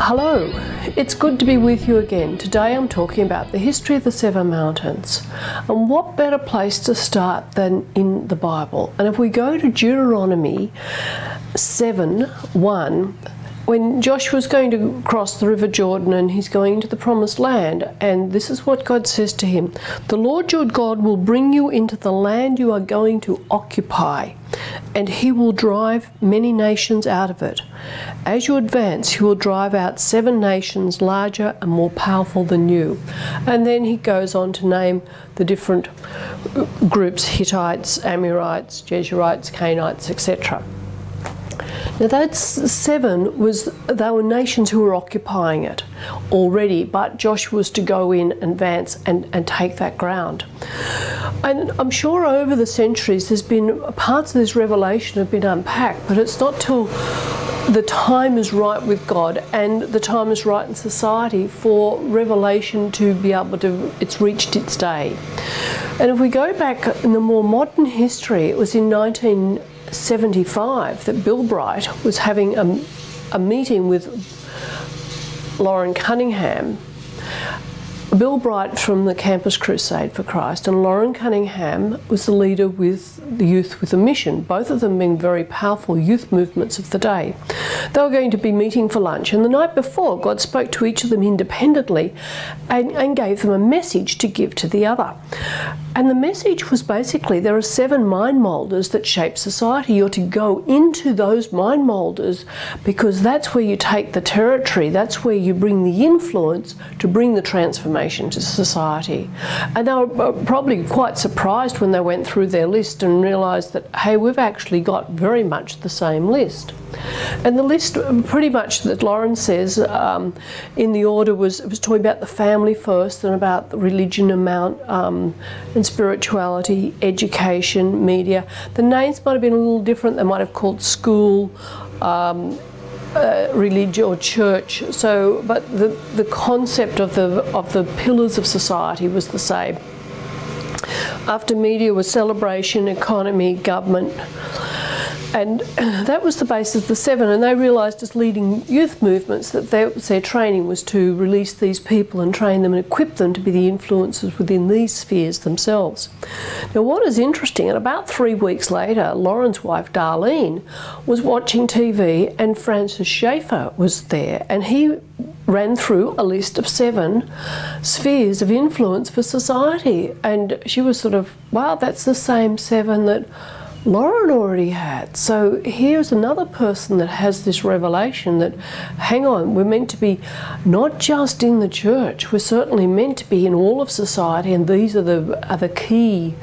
Hello, it's good to be with you again. Today I'm talking about the history of the Seven Mountains. And what better place to start than in the Bible? And if we go to Deuteronomy 7:1, when Joshua's going to cross the River Jordan and he's going into the Promised Land, and this is what God says to him: "The Lord your God will bring you into the land you are going to occupy, and he will drive many nations out of it. As you advance, he will drive out 7 nations larger and more powerful than you." And then he goes on to name the different groups: Hittites, Amorites, Jezreelites, Canaanites, etc. Now that's 7 they were nations who were occupying it already, but Joshua was to go in, advance and take that ground. And I'm sure over the centuries there's been parts of this revelation have been unpacked, but it's not till the time is right with God and the time is right in society for revelation to be able to, it's reached its day. And if we go back in the more modern history, it was in 1975 that Bill Bright was having a meeting with Lauren Cunningham. Bill Bright from the Campus Crusade for Christ, and Lauren Cunningham was the leader with the Youth with a Mission, both of them being very powerful youth movements of the day. They were going to be meeting for lunch, and the night before God spoke to each of them independently and gave them a message to give to the other. And the message was basically, there are 7 mind moulders that shape society. You're to go into those mind moulders because that's where you take the territory, that's where you bring the influence to bring the transformation to society. And they were probably quite surprised when they went through their list and realised that, hey, we've actually got very much the same list. And the list pretty much that Lauren says in the order was talking about the family first, then about the religion and spirituality, education, media. The names might have been a little different. They might have called school, religion or church. So, but the concept of the pillars of society was the same. After media was celebration, economy, government. And that was the basis of the 7, and they realised as leading youth movements that their training was to release these people and train them and equip them to be the influencers within these spheres themselves. Now what is interesting, and about 3 weeks later, Lauren's wife Darlene was watching TV and Francis Schaeffer was there, and he ran through a list of 7 spheres of influence for society, and she was sort of, wow, that's the same 7 that Lauren already had. So here's another person that has this revelation that, hang on, we're meant to be not just in the church, we're certainly meant to be in all of society, and these are the key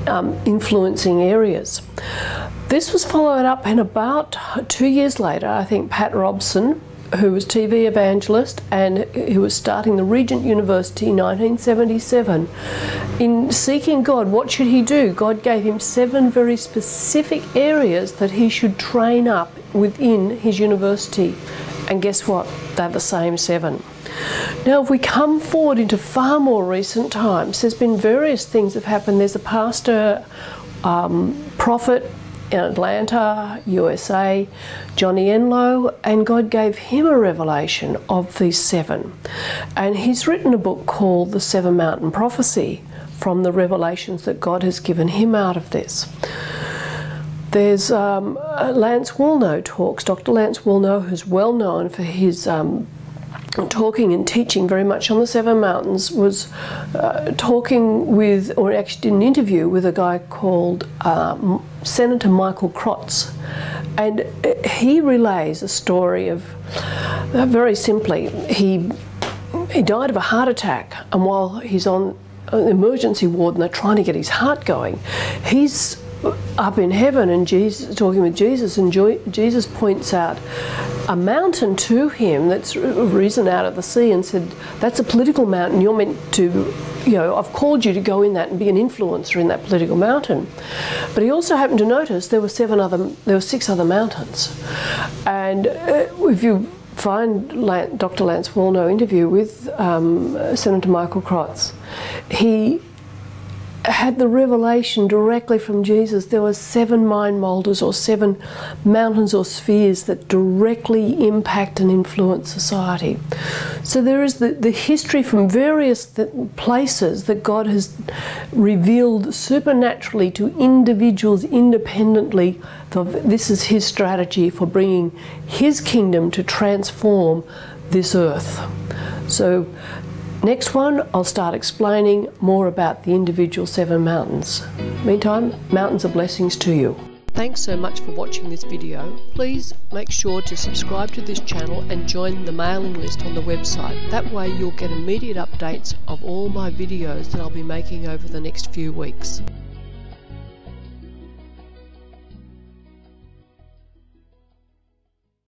influencing areas. This was followed up, and about 2 years later, I think Pat Robson, who was TV evangelist and who was starting the Regent University in 1977. In seeking God, what should he do? God gave him 7 very specific areas that he should train up within his university. And guess what? They're the same 7. Now, if we come forward into far more recent times, there's been various things that have happened. There's a pastor, prophet, in Atlanta, USA, Johnny Enlow, and God gave him a revelation of these 7. And he's written a book called The 7 Mountain Prophecy from the revelations that God has given him out of this. There's Lance Woolnough talks. Dr. Lance Woolnough, who's well known for his talking and teaching very much on the 7 mountains, was talking with, or actually did an interview with a guy called Senator Michael Krotz, and he relays a story of, very simply, he died of a heart attack, and while he's on an emergency ward and they're trying to get his heart going, he's up in heaven and Jesus, talking with Jesus, and Jesus points out a mountain to him that's risen out of the sea and said, that's a political mountain, you're meant to, you know, I've called you to go in that and be an influencer in that political mountain. But he also happened to notice there were 6 other mountains. And if you find Dr. Lance Woolnough interview with Senator Michael Krotz, he had the revelation directly from Jesus. There were 7 mind molders, or 7 mountains or spheres that directly impact and influence society. So there is the history from various places that God has revealed supernaturally to individuals independently. This is his strategy for bringing his kingdom to transform this earth. So next one, I'll start explaining more about the individual 7 mountains. Meantime, mountains of blessings to you. Thanks so much for watching this video. Please make sure to subscribe to this channel and join the mailing list on the website. That way you'll get immediate updates of all my videos that I'll be making over the next few weeks.